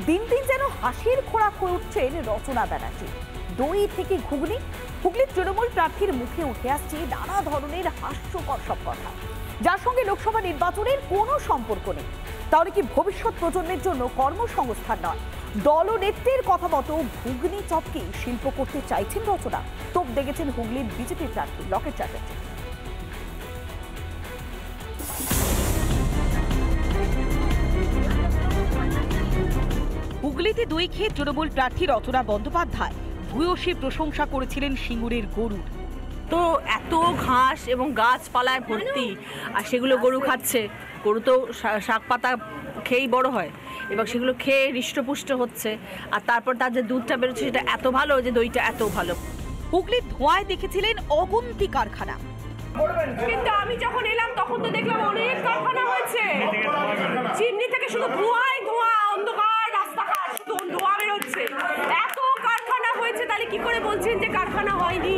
দিন দিন যেন হাসির খোরাক হয়ে উঠছেন রচনা ব্যানার্জি। দই থেকে ঘুগনি, হুগলির তৃণমূল প্রার্থীর মুখে উঠে আসছে নানা ধরনের হাস্যকর সব কথা, যার সঙ্গে লোকসভা নির্বাচনের কোনো সম্পর্ক নেই। তাহলে কি ভবিষ্যৎ প্রজন্মের জন্য কর্মসংস্থান নয়, দলনেত্রীর কথা মতো ঘুগনি চপকে শিল্প করতে চাইছেন রচনা? তোপ দেখেছেন হুগলির বিজেপি প্রার্থী লকেট চ্যাটার্জি। হুগলিতে দই খেয়ে তৃণমূল প্রার্থী রচনা বন্দ্যোপাধ্যায় ভূয়সী প্রশংসা করেছিলেন সিঙ্গুরের গরুর। তো এত ঘাস এবং গাছপালায় ভর্তি, আর সেগুলো গরু খাচ্ছে। গরু তো শাক পাতা খেয়েই বড় হয়, এবং সেগুলো খেয়ে হৃষ্টপুষ্ট হচ্ছে, আর তারপর তার যে দুধটা বেরোচ্ছে সেটা এত ভালো যে দইটা এত ভালো। হুগলির ধোঁয়ায় দেখেছিলেন অগুন্তি কারখানা, কিন্তু আমি যখন এলাম তখন তো দেখলাম অনেক কারখানা হয়েছে। চিমনি থেকে শুধু ধোঁয়ায় ধোঁয়া, অন্ধকার রাস্তাঘাট শুধু ধোঁয়া বেরোচ্ছে। এত কারখানা হয়েছে, তাহলে কি করে বলছেন যে কারখানা হয়নি?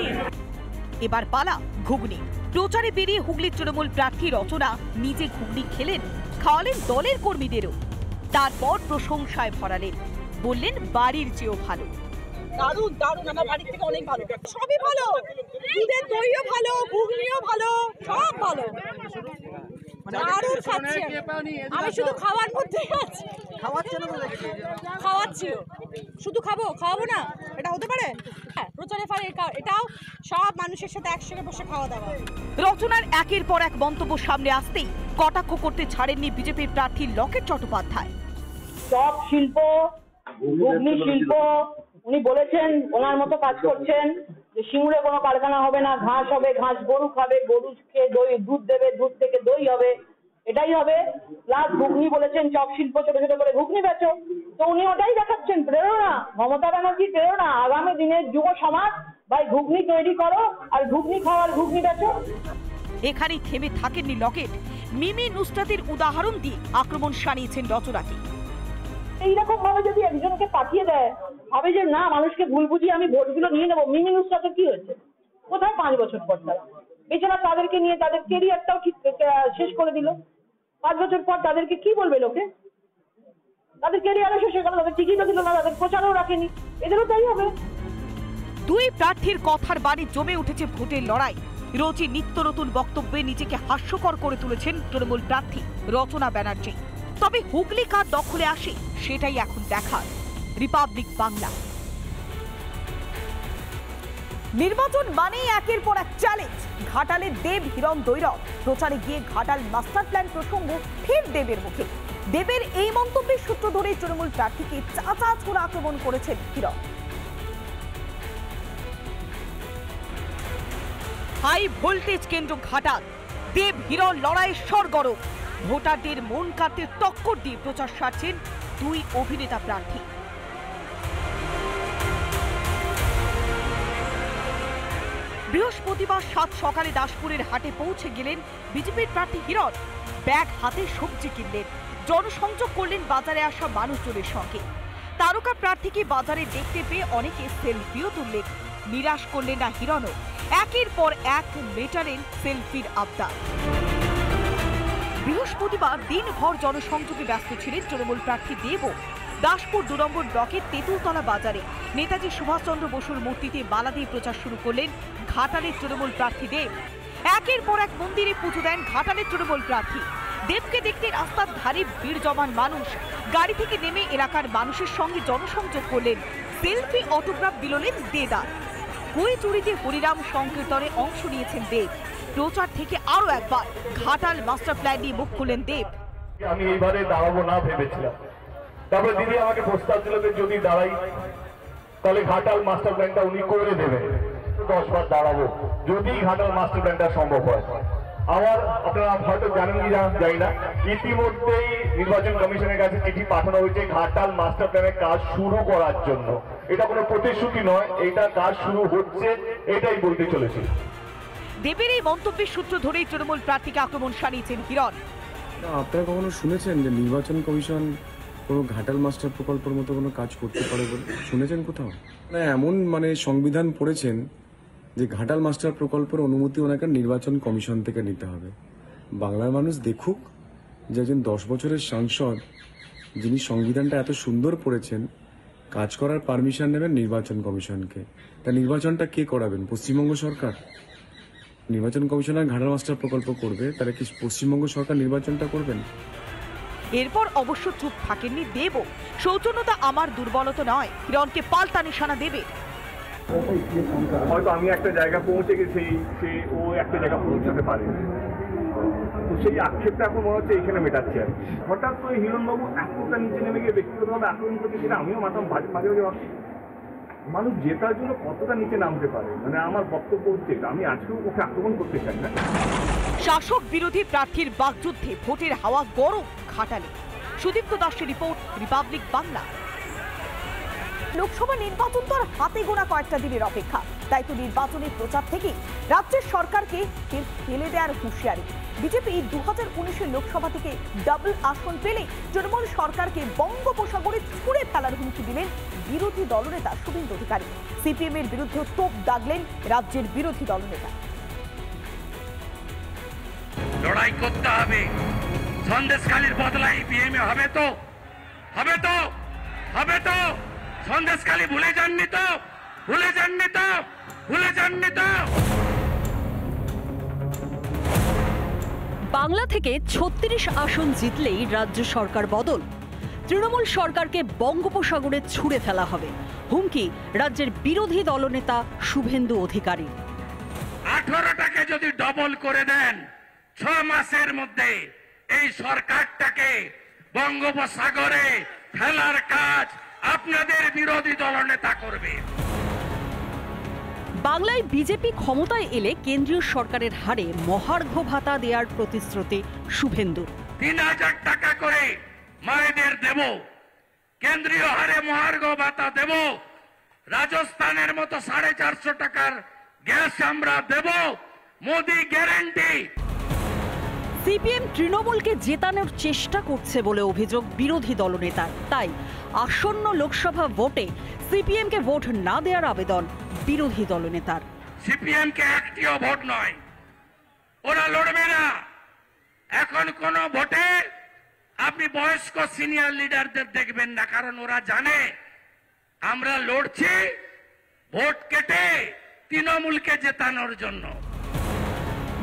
এবার পালা ঘুগনি। প্রচারে বেরিয়ে হুগলির তৃণমূল প্রার্থী রচনা নিজে ঘুগনি খেলেন, খাওয়ালেন দলের কর্মীদেরও। তারপর প্রশংসায় ভরালেন, বললেন বাড়ির চেয়েও ভালো। দারুণ দারুণ, আমার বাড়ির থেকে অনেক ভালো, সবই ভালো। দুধের দইও ভালো, ঘুগনিও ভালো, সব ভালো। দারুণ খাচ্ছি, আমি শুধু খাওয়ার মধ্যেই আছি। খাওয়াচ্ছি, শুধু খাওয়াবো না, এটা হতে পারে? প্রচারে ফলে এটাও সব মানুষের সাথে একসঙ্গে বসে খাওয়া দাওয়া। রচনার একের পর এক মন্তব্য সামনে আসতেই কটাক্ষ করতে ছাড়েননি বিজেপির প্রার্থী লকেট চট্টোপাধ্যায়। সব শিল্প, ঘুগনি শিল্প, উনি বলেছেন ওনার মতো কাজ করছেন যে সিঙ্গুরে কোনো কারখানা হবে না, ঘাস হবে, ঘাস গরু খাবে, গরু খেয়ে দই দুধ দেবে, দুধ থেকে দই হবে, এটাই হবে। প্লাস ঘুগনি বলেছেন চপ শিল্প, ছোট ছোট করে ঘুগনি বেচো। তো উনি ওটাই দেখাচ্ছেন প্রেরণা, মমতা ব্যানার্জির প্রেরণা। আগামী দিনের যুব সমাজ ভাই ঘুগনি তৈরি করো আর ঘুগনি খাও আর ঘুগনি বেচো। এখানেই থেমে থাকেননি লকেট, মিমি নুসরাতের উদাহরণ দিয়ে আক্রমণ শানিয়েছেন রচনাকে। এইরকম ভাবে যদি একজনকে পাঠিয়ে দেয়, ভাবে যে না মানুষকে ভুল বুঝিয়ে আমি ভোটগুলো নিয়ে নেবো। মিমি নুসরাতের কি হয়েছে? কোথায় 5 বছর পর তারা? এছাড়া তাদেরকে নিয়ে তাদের কেরিয়ারটাও ঠিক শেষ করে দিল। 5 বছর পর তাদেরকে কি বলবে লোকে? তাদের কেরিয়ারও শেষ হয়ে গেল, তাদের টিকিটও দিল না, তাদের প্রচারও রাখেনি। এদেরও তাই হবে। দুই প্রার্থীর কথার বাড়ি জমে উঠেছে ভোটের লড়াই। রোজই নিত্য নতুন বক্তব্যে নিজেকে হাস্যকর করে তুলেছেন তৃণমূল প্রার্থী রচনা ব্যানার্জি। তবে হুগলি কার দখলে আসে সেটাই এখন দেখার। রিপাবলিক বাংলা। নির্বাচন মানেই একের পর এক চ্যালেঞ্জ। ঘাটালের দেব হিরণ দৈরব প্রচারে গিয়ে ঘাটাল মাস্টার প্ল্যান প্রসঙ্গ ফের দেবের মুখে। দেবের এই মন্তব্যের সূত্র ধরে তৃণমূল প্রার্থীকে চাচা ছোড়া আক্রমণ করেছেন হিরণ। হাই ভোল্টেজ কেন্দ্র ঘাটাল, দেব হিরণ লড়াইয়ের সরগরম। ভোটারদের মন কাটতে টক্কর দিয়ে প্রচার সারছেন দুই অভিনেতা প্রার্থী। বৃহস্পতিবার 7 সকালে দাসপুরের হাটে পৌঁছে গেলেন বিজেপির প্রার্থী হিরণ। ব্যাগ হাতে সবজি কিনলেন, জনসংযোগ করলেন বাজারে আসা মানুষজনের সঙ্গে। তারকা প্রার্থীকে বাজারে দেখতে পেয়ে অনেকে সেলফিও তুললেন। নিরাশ করলেন না হিরণও, একের পর এক মেটালেন সেলফির আবদার। বৃহস্পতিবার দিনভর জনসংযোগে ব্যস্ত ছিলেন তৃণমূল প্রার্থী দেবও। দাসপুর 2 নম্বর ব্লকের তেঁতুলতলা বাজারে নেতাজি সুভাষচন্দ্র বসুর মূর্তিতে মালা দিয়ে প্রচার শুরু করলেন ঘাটালের তৃণমূল প্রার্থী দেব। একের পর এক মন্দিরে পুজো দেন ঘাটালের তৃণমূল প্রার্থী। দেবকে দেখতে রাস্তার ধারে ভিড় জমান মানুষ। গাড়ি থেকে নেমে এলাকার মানুষের সঙ্গে জনসংযোগ করলেন, সেলফি অটোগ্রাফ দিলেন দেদার। বইচুরিতে হরিরাম সংকীর্তনে অংশ নিয়েছেন দেব। প্রচার থেকে আরো একবার ঘাটাল মাস্টার প্ল্যান নিয়ে মুখ খুললেন দেব। আমি এইবারে দাঁড়াবো না ভেবেছিলাম, তারপরে দিদি আমাকে প্রস্তাব দিল যে যদি দাঁড়াই তাহলে ঘাটাল মাস্টার প্ল্যানটা উনি করে দেবেন। 10 বার দাঁড়াবো যদি ঘাটাল মাস্টার প্ল্যানটা সম্ভব হয়। আমার আপনারা হয়তো জানেন কি জানি না, ইতিমধ্যেই নির্বাচন কমিশনের কাছে চিঠি পাঠানো হয়েছে ঘাটাল মাস্টার প্ল্যানের কাজ শুরু করার জন্য। এটা কোনো প্রতিশ্রুতি নয়, এটা কাজ শুরু হচ্ছে, এটাই বলতে চলেছি। দেবের এই মন্তব্যের সূত্র ধরেই তৃণমূল প্রার্থীকে আক্রমণ শানিয়েছেন হিরণ। আপনারা কখনো শুনেছেন যে নির্বাচন কমিশন কোনো ঘাটাল মাস্টার প্রকল্পের মতো কোনো কাজ করতে পারে বলে শুনেছেন কোথাও? না, এমন সংবিধান পড়েছেন যে ঘাটাল মাস্টার প্রকল্পের অনুমতি ওনাকে নির্বাচন কমিশন থেকে নিতে হবে। বাংলার মানুষ দেখুক যে একজন 10 বছরের সাংসদ যিনি সংবিধানটা এত সুন্দর পড়েছেন, কাজ করার পারমিশন নেবেন নির্বাচন কমিশনকে। তা নির্বাচনটা কে করাবেন? পশ্চিমবঙ্গ সরকার? নির্বাচন কমিশনার ঘাটাল মাস্টার প্রকল্প করবে, তাহলে কি পশ্চিমবঙ্গ সরকার নির্বাচনটা করবেন? এরপর অবশ্য চুপ থাকেননি দেব। সৌজন্যতা আমার দুর্বলতা নয়, কিরণকে পাল্টা নিশানা দেবে। হয়তো আমি একটা জায়গা পৌঁছে গেছি, সে ও একটা জায়গা পৌঁছাতে পারে, তো সেই আক্ষেপটা এখন মনে হচ্ছে এইখানে মেটাচ্ছে আর হঠাৎ করে হিরণবাবু এতটা নিচে নেমে গিয়ে ব্যক্তিগতভাবে আক্রমণ করছে, সেটা আমিও মাঝে মাঝে ভাবছি মানুষ জেতার জন্য কতটা নিচে নামতে পারে। মানে আমার বক্তব্য হচ্ছে আমি আজকেও ওকে আক্রমণ করতে চাই না। শাসক বিরোধী প্রার্থীর বাকযুদ্ধে ভোটের হাওয়া গরম ঘাটালে। সুদীপ্ত দাসের রিপোর্ট, রিপাবলিক বাংলা। লোকসভা নির্বাচন তো আর হাতে গোনা কয়েকটা দিনের অপেক্ষা, তাই তো নির্বাচনের প্রচার থেকে রাজ্যের সরকারকে ফেলে দেওয়ার হুঁশিয়ারি। বিজেপি 2019-এর লোকসভা থেকে ডাবল আসন পেলে তৃণমূল সরকারকে বঙ্গোপসাগরে ছুঁড়ে ফেলার হুমকি দিলেন বিরোধী দলনেতা শুভেন্দু অধিকারী। সিপিএম এর বিরুদ্ধে তোপ দাগলেন রাজ্যের বিরোধী দলনেতা। লড়াই করতে হবে, সন্দেশখালীর বদলাই বিএমএ হবে তো, হবে তো, হবে তো। সন্দেশখালী ভুলে যাননি তো, ভুলে যাননি তো, ভুলে যাননি তো। বাংলা থেকে 36 আসন জিতলেই রাজ্য সরকার বদল। তৃণমূল সরকারকে বঙ্গোপসাগরে ছুঁড়ে ফেলা হবে, হুমকি রাজ্যের বিরোধী দলনেতা শুভেন্দু অধিকারী। 18টাকে যদি ডবল করে দেন 6 মাসের মধ্যে, এই সরকারটাকে বঙ্গোপসাগরে ফেলার কাজ আপনাদের বিরোধী দলনেতা করবে। বাংলায় বিজেপি ক্ষমতায় এলে কেন্দ্রীয় সরকারের হারে মহার্ঘ ভাতা দেওয়ার প্রতিশ্রুতি শুভেন্দুর। 3000 টাকা করে মায়েদের দেব, কেন্দ্রীয় হারে মহার্ঘ ভাতা দেব, রাজস্থানের মতো 450 টাকার গ্যাস আমরা দেব, মোদি গ্যারান্টি। সিপিএম তৃণমূলকে জেতানোর চেষ্টা করছে বলে অভিযোগ বিরোধী দলনেতার। তাই আসন্ন লোকসভা ভোটে সিপিএমকে ভোট না দেওয়ার আবেদন বিরোধী দলনেতার। সিপিএমকে একটিও ভোট নয়, ওরা লড়বে না। এখন কোন ভোটে আপনি বয়স্ক সিনিয়র লিডারদের দেখবেন না, কারণ ওরা জানে আমরা লড়ছি ভোট কেটে তৃণমূলকে জেতানোর জন্য।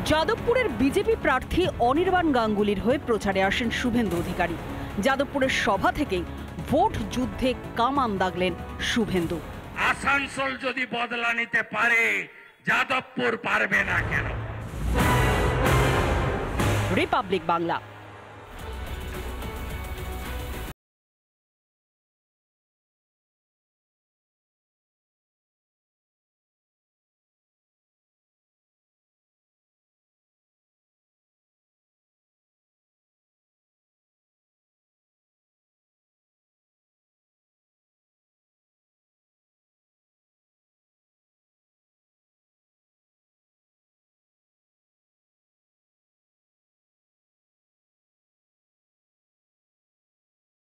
যাদবপুরের বিজেপি প্রার্থী অনির্বাণ গাঙ্গুলির হয়ে প্রচারে আসেন শুভেন্দু অধিকারী। যাদবপুরের সভা থেকেই ভোট যুদ্ধে কামান দাগলেন শুভেন্দু। আসানসোল যদি বদলা নিতে পারে, যাদবপুর পারবে না কেন? রিপাবলিক বাংলা।